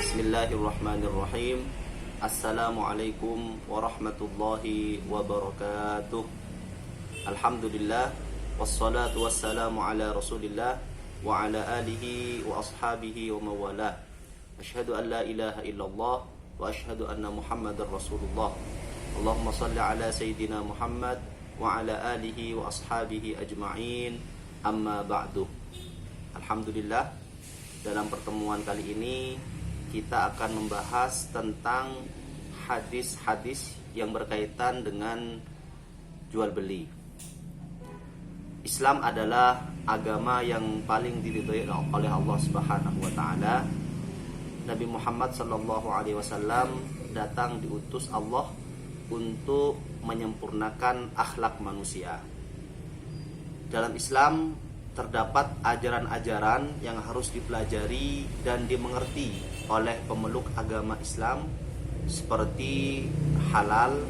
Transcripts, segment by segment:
Bismillahirrahmanirrahim. Assalamualaikum warahmatullahi wabarakatuh. Alhamdulillah, wassalatu wassalamu ala rasulillah wa ala alihi wa ashabihi wa mawalah. Asyhadu an la ilaha illallah wa asyhadu anna muhammadar rasulullah. Allahumma salli ala sayyidina Muhammad wa ala alihi wa ashabihi ajma'in. Amma ba'du. Alhamdulillah, dalam pertemuan kali ini kita akan membahas tentang hadis-hadis yang berkaitan dengan jual beli. Islam adalah agama yang paling diridhai oleh Allah Subhanahu wa taala. Nabi Muhammad sallallahu alaihi wasallam datang diutus Allah untuk menyempurnakan akhlak manusia. Dalam Islam terdapat ajaran-ajaran yang harus dipelajari dan dimengerti oleh pemeluk agama Islam, seperti halal,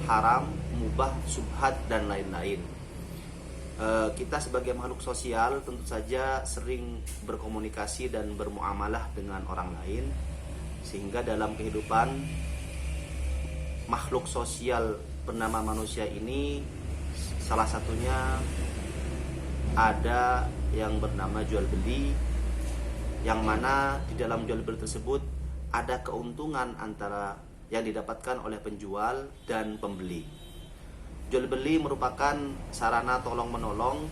haram, mubah, subhat, dan lain-lain. Kita sebagai makhluk sosial tentu saja sering berkomunikasi dan bermuamalah dengan orang lain, sehingga dalam kehidupan makhluk sosial bernama manusia ini salah satunya ada yang bernama jual beli, yang mana di dalam jual beli tersebut ada keuntungan antara yang didapatkan oleh penjual dan pembeli. Jual beli merupakan sarana tolong menolong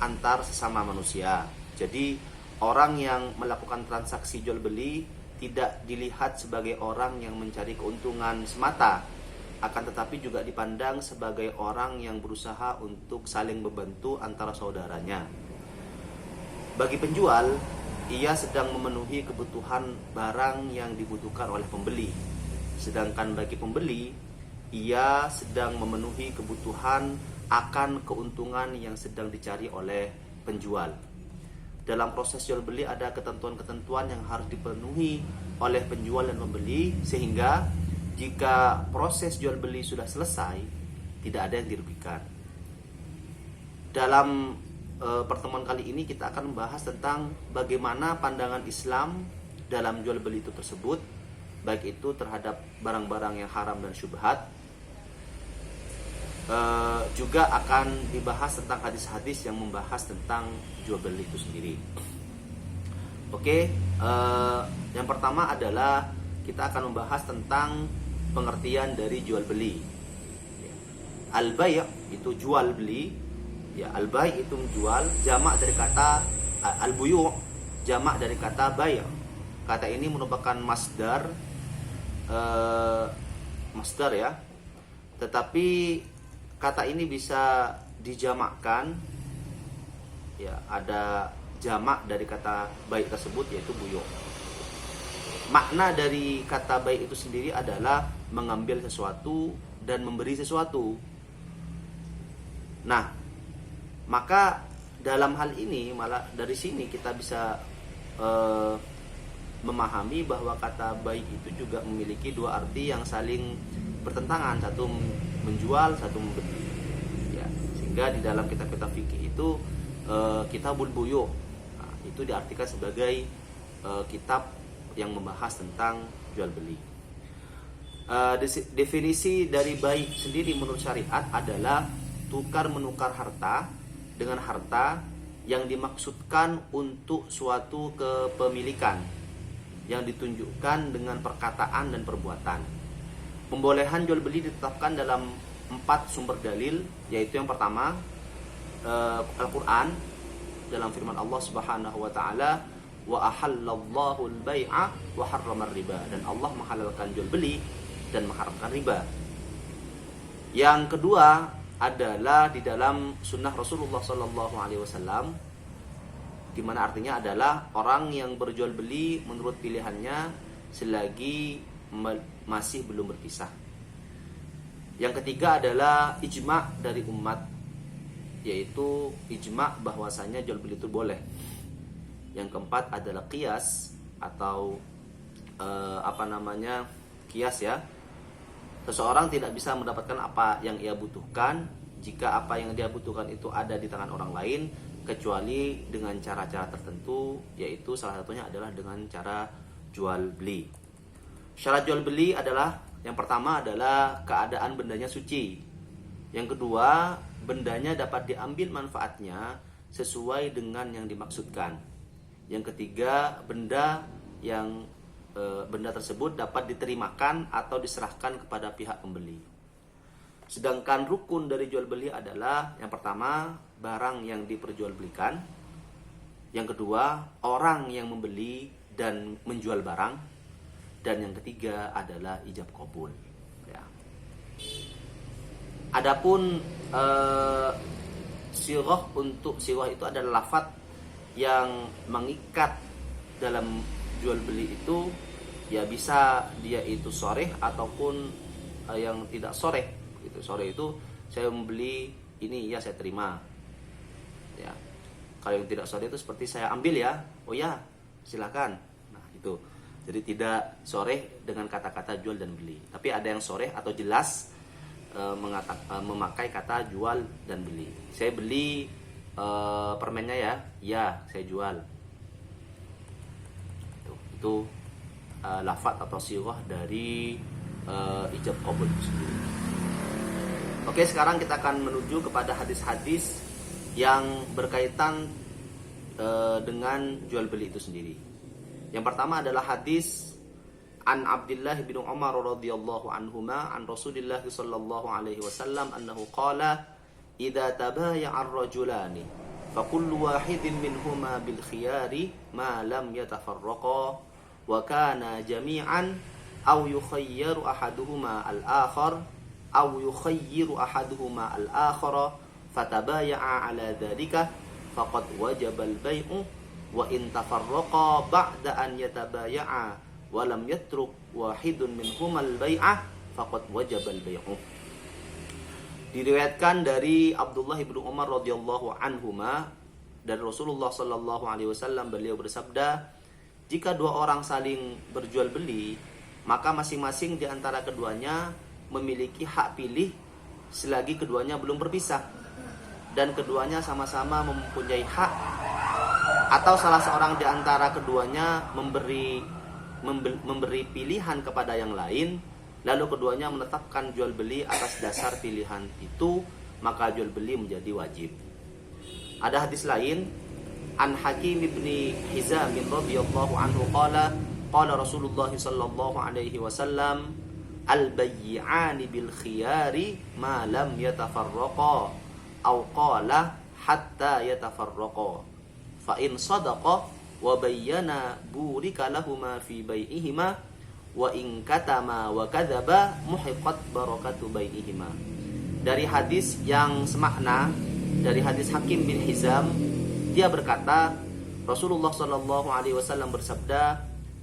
antar sesama manusia. Jadi orang yang melakukan transaksi jual beli tidak dilihat sebagai orang yang mencari keuntungan semata, akan tetapi juga dipandang sebagai orang yang berusaha untuk saling membantu antara saudaranya. Bagi penjual, ia sedang memenuhi kebutuhan barang yang dibutuhkan oleh pembeli. Sedangkan bagi pembeli, ia sedang memenuhi kebutuhan akan keuntungan yang sedang dicari oleh penjual. Dalam proses jual beli ada ketentuan-ketentuan yang harus dipenuhi oleh penjual dan pembeli, sehingga jika proses jual beli sudah selesai, tidak ada yang dirugikan. Dalam pertemuan kali ini kita akan membahas tentang bagaimana pandangan Islam dalam jual beli itu tersebut, baik itu terhadap barang-barang yang haram dan syubhat. Juga akan dibahas tentang hadis-hadis yang membahas tentang jual beli itu sendiri. Oke, yang pertama adalah kita akan membahas tentang pengertian dari jual beli. Al-bay' itu jual beli. Ya, al-bay' itu menjual, jamak dari kata al-buyu', jamak dari kata bay'. Kata ini merupakan masdar ya. Tetapi kata ini bisa dijamakkan. Ya, ada jamak dari kata bay' tersebut, yaitu buyu'. Makna dari kata baik itu sendiri adalah mengambil sesuatu dan memberi sesuatu. Nah, maka dalam hal ini malah dari sini kita bisa memahami bahwa kata baik itu juga memiliki dua arti yang saling bertentangan, satu menjual, satu membeli. Ya, sehingga di dalam kitab-kitab fikih itu kitabul buyu', nah, itu diartikan sebagai kitab yang membahas tentang jual beli. Definisi dari baik sendiri menurut syariat adalah tukar menukar harta dengan harta yang dimaksudkan untuk suatu kepemilikan yang ditunjukkan dengan perkataan dan perbuatan. Pembolehan jual beli ditetapkan dalam 4 sumber dalil, yaitu yang pertama Al-Quran dalam firman Allah Subhanahu wa taala, wa ahallallahu al-bai'a wa harramar riba, dan Allah menghalalkan jual beli dan mengharamkan riba. Yang kedua adalah di dalam sunnah Rasulullah sallallahu alaihi wasallam, di mana artinya adalah orang yang berjual beli menurut pilihannya selagi masih belum berpisah. Yang ketiga adalah ijma' dari umat, yaitu ijma' bahwasanya jual beli itu boleh. Yang keempat adalah qiyas atau qiyas ya. Seseorang tidak bisa mendapatkan apa yang ia butuhkan jika apa yang dia butuhkan itu ada di tangan orang lain, kecuali dengan cara-cara tertentu, yaitu salah satunya adalah dengan cara jual beli. Syarat jual beli adalah yang pertama adalah keadaan bendanya suci. Yang kedua, bendanya dapat diambil manfaatnya sesuai dengan yang dimaksudkan. Yang ketiga, benda tersebut dapat diterimakan atau diserahkan kepada pihak pembeli. Sedangkan rukun dari jual beli adalah yang pertama, barang yang diperjualbelikan. Yang kedua, orang yang membeli dan menjual barang. Dan yang ketiga adalah ijab qabul. Ya. Adapun sirah itu adalah lafadz yang mengikat dalam jual beli itu, ya bisa dia itu sharih ataupun yang tidak sharih. Gitu. Sharih itu saya membeli ini, ya saya terima. Ya. Kalau yang tidak sharih itu seperti saya ambil ya, oh ya silakan. Nah itu. Jadi tidak sharih dengan kata-kata jual dan beli. Tapi ada yang sharih atau jelas memakai kata jual dan beli. Saya beli permennya ya saya jual. Itu lafadz atau sirah dari ijab qabul itu sendiri. Oke, sekarang kita akan menuju kepada hadis-hadis yang berkaitan dengan jual beli itu sendiri. Yang pertama adalah hadis an Abdullah bin Umar radhiyallahu anhuma an Rasulillah sallallahu alaihi wasallam annahu qala idza tabaya'a ar-rajulani fa kullu wahidin minhuma bil khiyari ma lam yatafarraqa wa kana jami'an aw yukhayyaru ahaduhuma al-akhar aw yukhayyiru ahaduhuma al-akhara fatabaya'a ala dzalika faqad wajaba al-bay'u wa in tafarraqa ba'da an yatabaya'a wa lam yatruk wahidun minhumal bai'ah faqad wajaba al-bai'u. Diriwayatkan dari Abdullah bin Umar radhiyallahu anhuma dari Rasulullah sallallahu alaihi wasallam, beliau bersabda, jika dua orang saling berjual beli, maka masing-masing di antara keduanya memiliki hak pilih selagi keduanya belum berpisah dan keduanya sama-sama mempunyai hak, atau salah seorang di antara keduanya memberi pilihan kepada yang lain, lalu keduanya menetapkan jual beli atas dasar pilihan itu, maka jual beli menjadi wajib. Ada hadis lain an Hakim bin Hizam radhiyallahu anhu qala Rasulullah sallallahu alaihi wasallam al-bay'ani bil khiyari ma lam yatafarraqa aw qala hatta yatafarraqa fa in sadaqa wa bayyana burika lahuma fi bai'ihima wa in katama wa kadzaba muhiqat barakatu bai'ihima. Dari hadis yang semakna dari hadis Hakim bin Hizam, dia berkata Rasulullah sallallahu alaihi wasallam bersabda,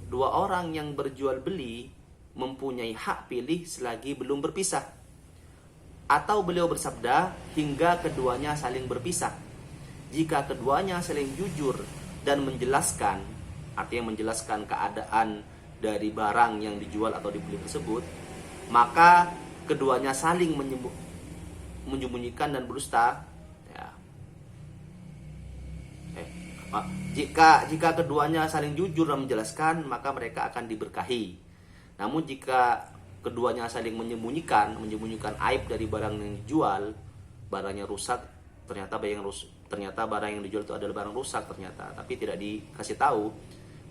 dua orang yang berjual beli mempunyai hak pilih selagi belum berpisah. Atau beliau bersabda hingga keduanya saling berpisah. Jika keduanya saling jujur dan menjelaskan, artinya menjelaskan keadaan dari barang yang dijual atau dibeli tersebut, maka keduanya saling menyembunyikan dan berdusta. Ya. Jika keduanya saling jujur dan menjelaskan, maka mereka akan diberkahi. Namun jika keduanya saling menyembunyikan aib dari barang yang dijual, barangnya rusak, ternyata barang yang dijual itu adalah barang rusak ternyata, tapi tidak dikasih tahu,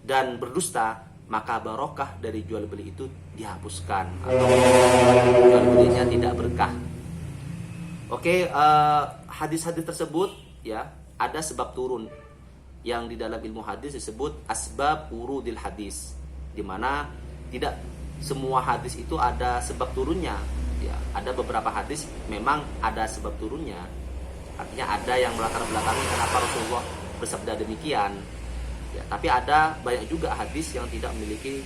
dan berdusta, maka barokah dari jual beli itu dihapuskan atau jual belinya tidak berkah. Oke, hadis-hadis tersebut ya ada sebab turun yang di dalam ilmu hadis disebut asbab urudil hadis, di mana tidak semua hadis itu ada sebab turunnya. Ya, ada beberapa hadis memang ada sebab turunnya. Artinya ada yang melatar belakangi kenapa Rasulullah bersabda demikian. Ya, tapi ada banyak juga hadis yang tidak memiliki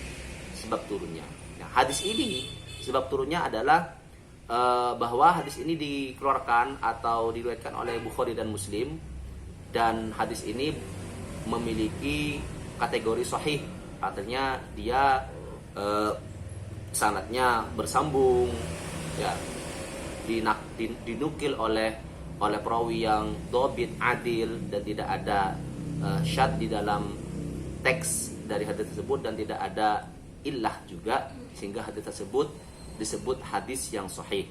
sebab turunnya. Nah, hadis ini sebab turunnya adalah bahwa hadis ini dikeluarkan atau diriwayatkan oleh Bukhari dan Muslim, dan hadis ini memiliki kategori sahih, artinya dia sanadnya bersambung, ya, dinukil oleh perawi yang dhabit adil dan tidak ada syad di dalam teks dari hadis tersebut dan tidak ada illah juga, sehingga hadis tersebut disebut hadis yang sahih.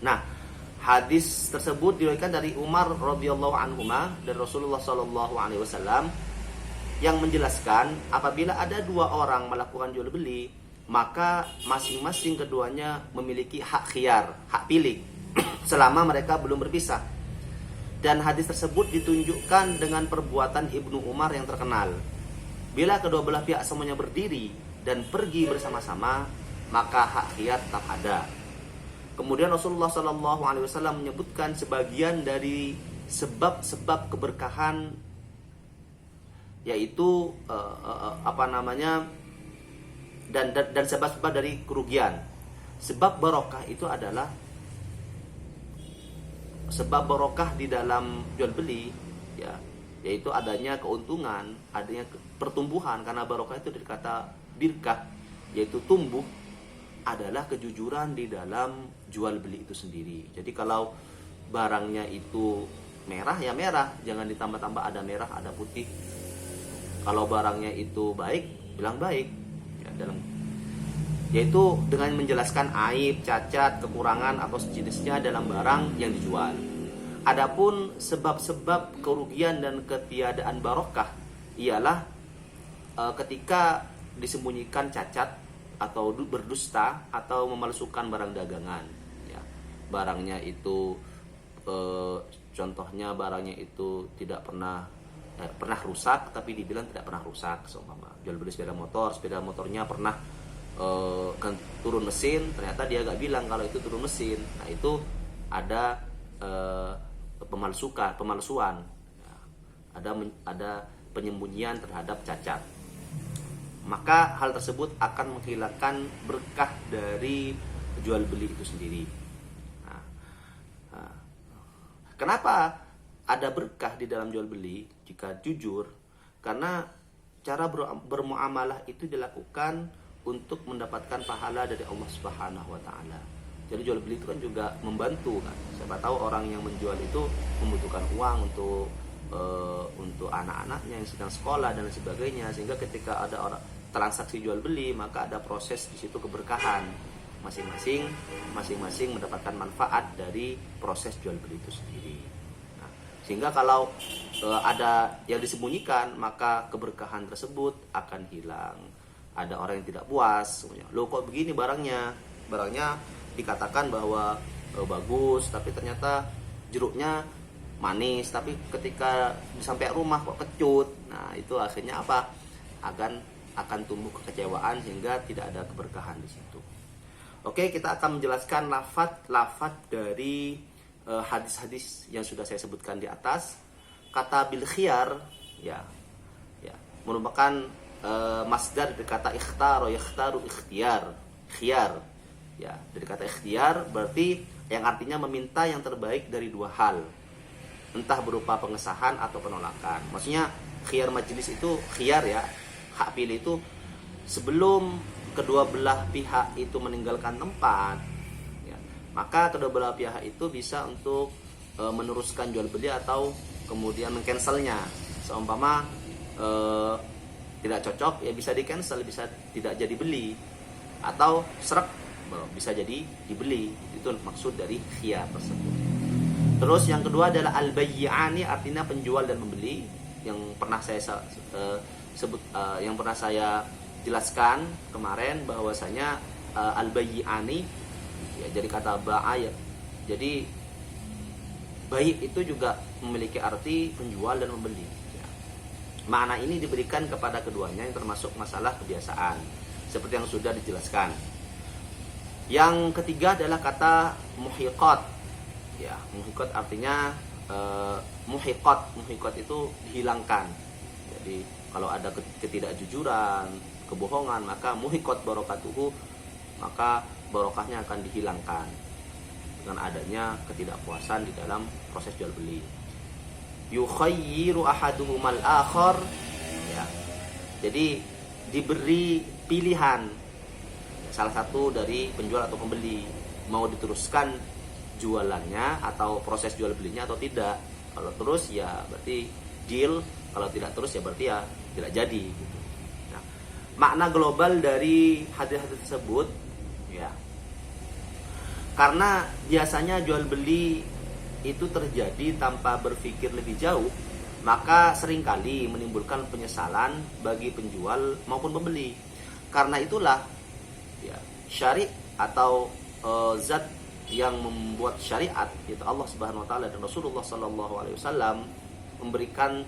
Nah, hadis tersebut diriwayatkan dari Umar radhiyallahu anhu dan Rasulullah sallallahu alaihi wasallam yang menjelaskan apabila ada dua orang melakukan jual beli, maka masing-masing keduanya memiliki hak khiyar, hak pilih selama mereka belum berpisah. Dan hadis tersebut ditunjukkan dengan perbuatan Ibnu Umar yang terkenal. Bila kedua belah pihak semuanya berdiri dan pergi bersama-sama, maka hak khiyar tetap ada. Kemudian Rasulullah SAW menyebutkan sebagian dari sebab-sebab keberkahan, yaitu dan sebab-sebab dari kerugian. Sebab barokah itu adalah sebab barokah di dalam jual beli, ya, yaitu adanya keuntungan, adanya pertumbuhan, karena barokah itu dari kata birkah, yaitu tumbuh, adalah kejujuran di dalam jual beli itu sendiri. Jadi kalau barangnya itu merah ya merah, jangan ditambah-tambah ada merah ada putih. Kalau barangnya itu baik, bilang baik, ya, yaitu dengan menjelaskan aib, cacat, kekurangan atau sejenisnya dalam barang yang dijual. Adapun sebab-sebab kerugian dan ketiadaan barokah ialah ketika disembunyikan cacat atau berdusta atau memalsukan barang dagangan, ya. Barangnya itu contohnya barangnya itu tidak pernah rusak tapi dibilang tidak pernah rusak. Seumpama jual beli sepeda motornya pernah kan turun mesin, ternyata dia gak bilang kalau itu turun mesin. Nah, itu ada pemalsuan, ya. Ada penyembunyian terhadap cacat. Maka hal tersebut akan menghilangkan berkah dari jual beli itu sendiri. Kenapa ada berkah di dalam jual beli jika jujur? Karena cara bermuamalah itu dilakukan untuk mendapatkan pahala dari Allah Subhanahu wa taala. Jadi jual beli itu kan juga membantu, kan. Siapa tahu orang yang menjual itu membutuhkan uang untuk anak-anaknya yang sedang sekolah dan sebagainya, sehingga ketika ada orang transaksi jual beli maka ada proses di situ keberkahan, masing-masing mendapatkan manfaat dari proses jual beli itu sendiri. Nah, sehingga kalau ada yang disembunyikan maka keberkahan tersebut akan hilang. Ada orang yang tidak puas, loh kok begini barangnya dikatakan bahwa bagus tapi ternyata jeruknya manis, tapi ketika sampai rumah kok kecut. Nah, itu akhirnya apa? Akan tumbuh kekecewaan sehingga tidak ada keberkahan di situ. Oke, kita akan menjelaskan lafaz dari hadis-hadis yang sudah saya sebutkan di atas. Kata bil khiyar, ya merupakan masdar dari kata yakhtaru ikhtiyar. Khiyar, ya, dari kata ikhtiyar berarti yang artinya meminta yang terbaik dari dua hal, entah berupa pengesahan atau penolakan. Maksudnya khiyar majelis itu khiyar, ya, hak pilih itu sebelum kedua belah pihak itu meninggalkan tempat, ya, maka kedua belah pihak itu bisa untuk meneruskan jual beli atau kemudian mengcancelnya. Seumpama tidak cocok, ya bisa di cancel, bisa tidak jadi beli, atau serak bisa jadi dibeli. Itu maksud dari khiyar tersebut. Terus yang kedua adalah al-bayyi'ani, artinya penjual dan pembeli, yang pernah saya yang pernah saya jelaskan kemarin bahwasanya al-bayyi'ani, ya, jadi kata ba'a, ya. Jadi bayi itu juga memiliki arti penjual dan membeli, ya. Makna ini diberikan kepada keduanya yang termasuk masalah kebiasaan seperti yang sudah dijelaskan. Yang ketiga adalah kata muhiqat, ya. Muhiqat artinya muhiqat itu dihilangkan. Jadi kalau ada ketidakjujuran, kebohongan, maka muhiqat barokatuhu, maka barokahnya akan dihilangkan dengan adanya ketidakpuasan di dalam proses jual beli. Yukhayyiru ahaduhumal akhar, ya. Jadi diberi pilihan salah satu dari penjual atau pembeli mau diteruskan jualannya atau proses jual belinya atau tidak. Kalau terus ya berarti deal, kalau tidak terus ya berarti ya tidak jadi, gitu. makna global dari hadis-hadis tersebut, ya. Karena biasanya jual beli itu terjadi tanpa berpikir lebih jauh, maka seringkali menimbulkan penyesalan bagi penjual maupun pembeli. Karena itulah, ya, syari' atau zat yang membuat syariat, yaitu Allah Subhanahu wa taala dan Rasulullah sallallahu alaihi wasallam, memberikan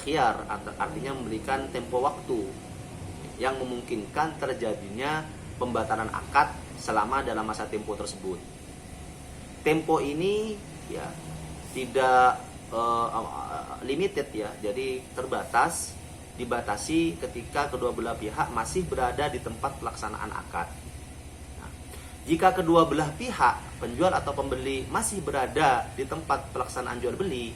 khiyar, artinya memberikan tempo waktu yang memungkinkan terjadinya pembatalan akad selama dalam masa tempo tersebut. Tempo ini, ya, tidak limited, ya, jadi terbatas, dibatasi ketika kedua belah pihak masih berada di tempat pelaksanaan akad. Nah, jika kedua belah pihak, penjual atau pembeli, masih berada di tempat pelaksanaan jual beli,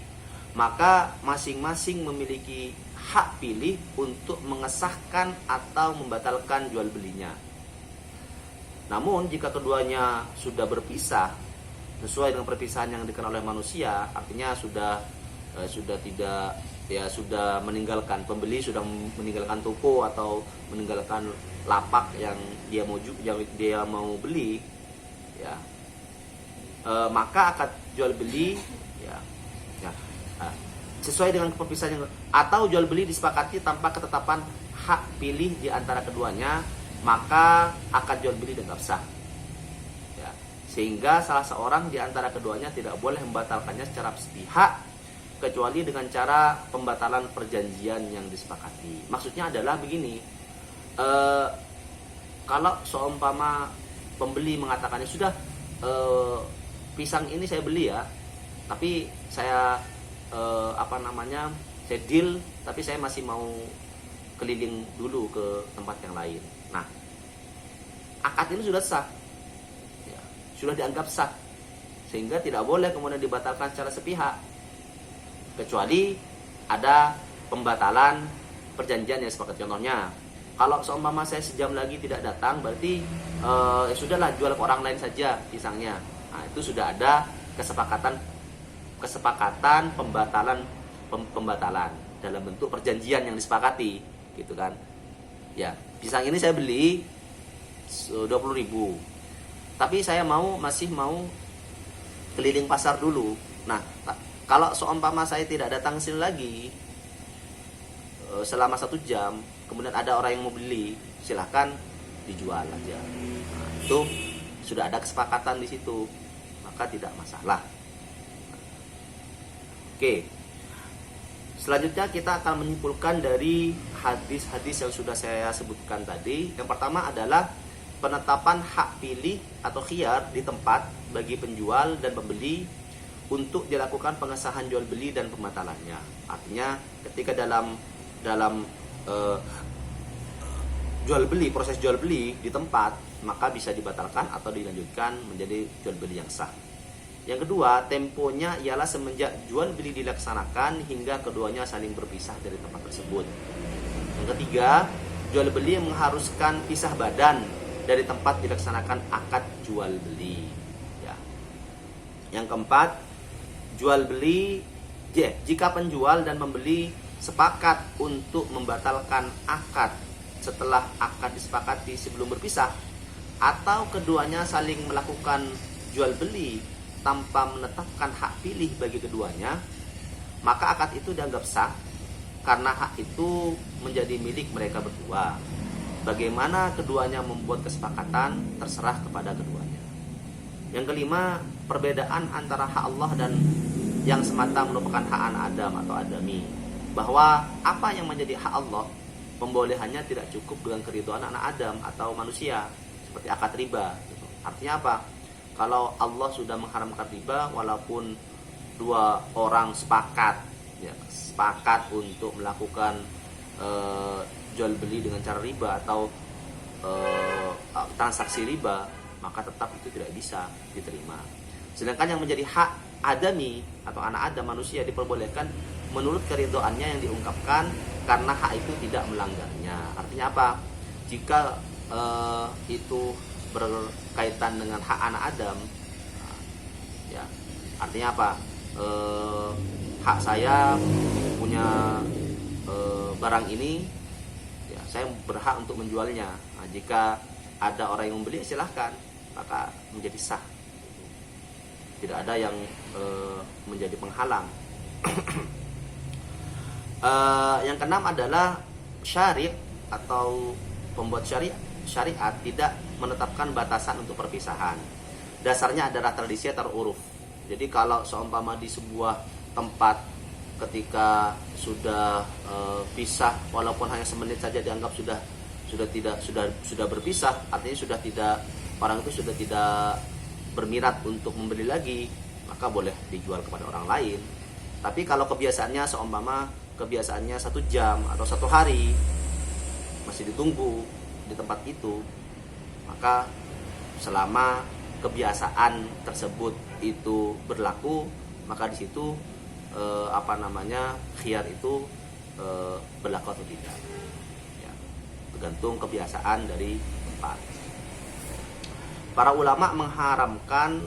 maka masing-masing memiliki hak pilih untuk mengesahkan atau membatalkan jual belinya. Namun jika keduanya sudah berpisah sesuai dengan perpisahan yang dikenal oleh manusia, artinya sudah tidak, ya, sudah meninggalkan, pembeli sudah meninggalkan toko atau meninggalkan lapak yang dia mau beli, ya, maka akad jual beli, ya, sesuai dengan perpisahan yang, atau jual beli disepakati tanpa ketetapan hak pilih di antara keduanya, maka akad jual beli dianggap sah, ya, sehingga salah seorang di antara keduanya tidak boleh membatalkannya secara sepihak kecuali dengan cara pembatalan perjanjian yang disepakati. Maksudnya adalah begini, kalau seumpama pembeli mengatakannya sudah, pisang ini saya beli, ya, tapi saya saya deal, tapi saya masih mau keliling dulu ke tempat yang lain. Nah, akad ini sudah sah, ya, sudah dianggap sah, sehingga tidak boleh kemudian dibatalkan secara sepihak kecuali ada pembatalan perjanjian yang sepakat. Contohnya, kalau seumpama saya sejam lagi tidak datang, berarti ya sudahlah, jual ke orang lain saja pisangnya. Nah, itu sudah ada kesepakatan pembatalan dalam bentuk perjanjian yang disepakati, gitu kan. Ya, pisang ini saya beli 20.000, tapi saya masih mau keliling pasar dulu. Nah, kalau seumpama saya tidak datang sini lagi selama 1 jam, kemudian ada orang yang mau beli, silahkan dijual aja. Nah, itu sudah ada kesepakatan di situ, maka tidak masalah. Oke, selanjutnya kita akan menyimpulkan dari hadis-hadis yang sudah saya sebutkan tadi. Yang pertama adalah penetapan hak pilih atau khiyar di tempat bagi penjual dan pembeli untuk dilakukan pengesahan jual beli dan pembatalannya. Artinya ketika dalam jual beli, proses jual beli di tempat, maka bisa dibatalkan atau dilanjutkan menjadi jual beli yang sah. Yang kedua, temponya ialah semenjak jual beli dilaksanakan hingga keduanya saling berpisah dari tempat tersebut. Yang ketiga, jual beli yang mengharuskan pisah badan dari tempat dilaksanakan akad jual beli, ya. Yang keempat, jual beli, jika penjual dan pembeli sepakat untuk membatalkan akad setelah akad disepakati sebelum berpisah, atau keduanya saling melakukan jual beli tanpa menetapkan hak pilih bagi keduanya, maka akad itu dianggap sah karena hak itu menjadi milik mereka berdua. Bagaimana keduanya membuat kesepakatan terserah kepada keduanya. Yang kelima, perbedaan antara hak Allah dan yang semata merupakan hak anak Adam atau adami. Bahwa apa yang menjadi hak Allah, pembolehannya tidak cukup dengan keridhaan anak Adam atau manusia, seperti akad riba. Artinya apa? Kalau Allah sudah mengharamkan riba, walaupun 2 orang sepakat untuk melakukan jual beli dengan cara riba atau transaksi riba, maka tetap itu tidak bisa diterima. Sedangkan yang menjadi hak adami atau anak Adam, manusia, diperbolehkan menurut keridhaannya yang diungkapkan karena hak itu tidak melanggarnya. Artinya apa? Jika itu berkaitan dengan hak anak Adam, ya, artinya apa? Hak saya punya barang ini, ya, saya berhak untuk menjualnya. Nah, jika ada orang yang membeli silahkan, maka menjadi sah. Tidak ada yang menjadi penghalang. Yang keenam adalah syari' atau pembuat syariat tidak menetapkan batasan untuk perpisahan. Dasarnya adalah tradisi atau uruf. Jadi kalau seumpama di sebuah tempat ketika sudah pisah, walaupun hanya semenit saja dianggap sudah berpisah, artinya sudah tidak, orang itu sudah tidak berminat untuk membeli lagi, maka boleh dijual kepada orang lain. Tapi kalau kebiasaannya seumpama kebiasaannya 1 jam atau 1 hari masih ditunggu di tempat itu, maka selama kebiasaan tersebut itu berlaku, maka di situ khiyar itu berlaku atau tidak, ya, tergantung kebiasaan dari tempat. Para ulama mengharamkan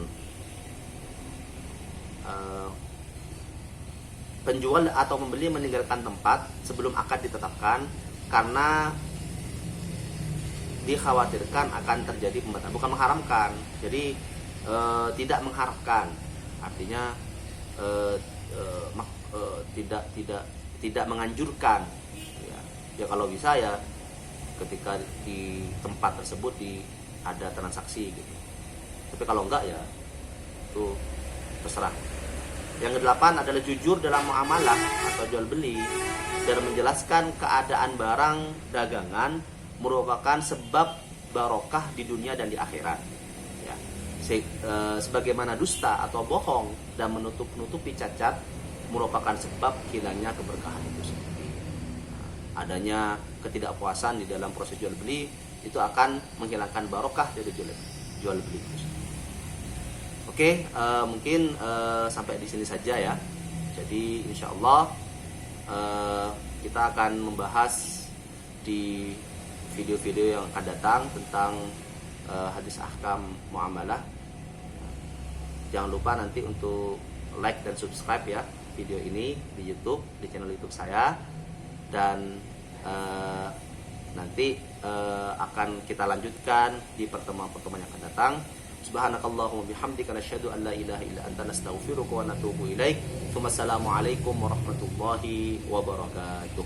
penjual atau membeli meninggalkan tempat sebelum akad ditetapkan karena dikhawatirkan akan terjadi pembatalan. Bukan mengharamkan, jadi tidak mengharapkan, artinya tidak menganjurkan, ya kalau bisa ya ketika di tempat tersebut ada transaksi gitu. Tapi kalau enggak ya itu terserah. Yang ke-8 adalah jujur dalam muamalah atau jual beli dan menjelaskan keadaan barang dagangan merupakan sebab barokah di dunia dan di akhirat, ya. Sebagaimana dusta atau bohong dan menutupi cacat merupakan sebab hilangnya keberkahan itu sendiri. Adanya ketidakpuasan di dalam proses jual beli itu akan menghilangkan barokah dari jual beli itu sendiri. Oke, mungkin sampai di sini saja ya. Jadi insya Allah kita akan membahas di video-video yang akan datang tentang hadis ahkam muamalah. Jangan lupa nanti untuk like dan subscribe ya video ini di YouTube, di channel YouTube saya, dan nanti akan kita lanjutkan di pertemuan-pertemuan yang akan datang. Subhanakallahumma bihamdika nasyhadu an la ilaha illa anta nastaghfiruka wa natubu ilaik. Wassalamualaikum warahmatullahi wabarakatuh.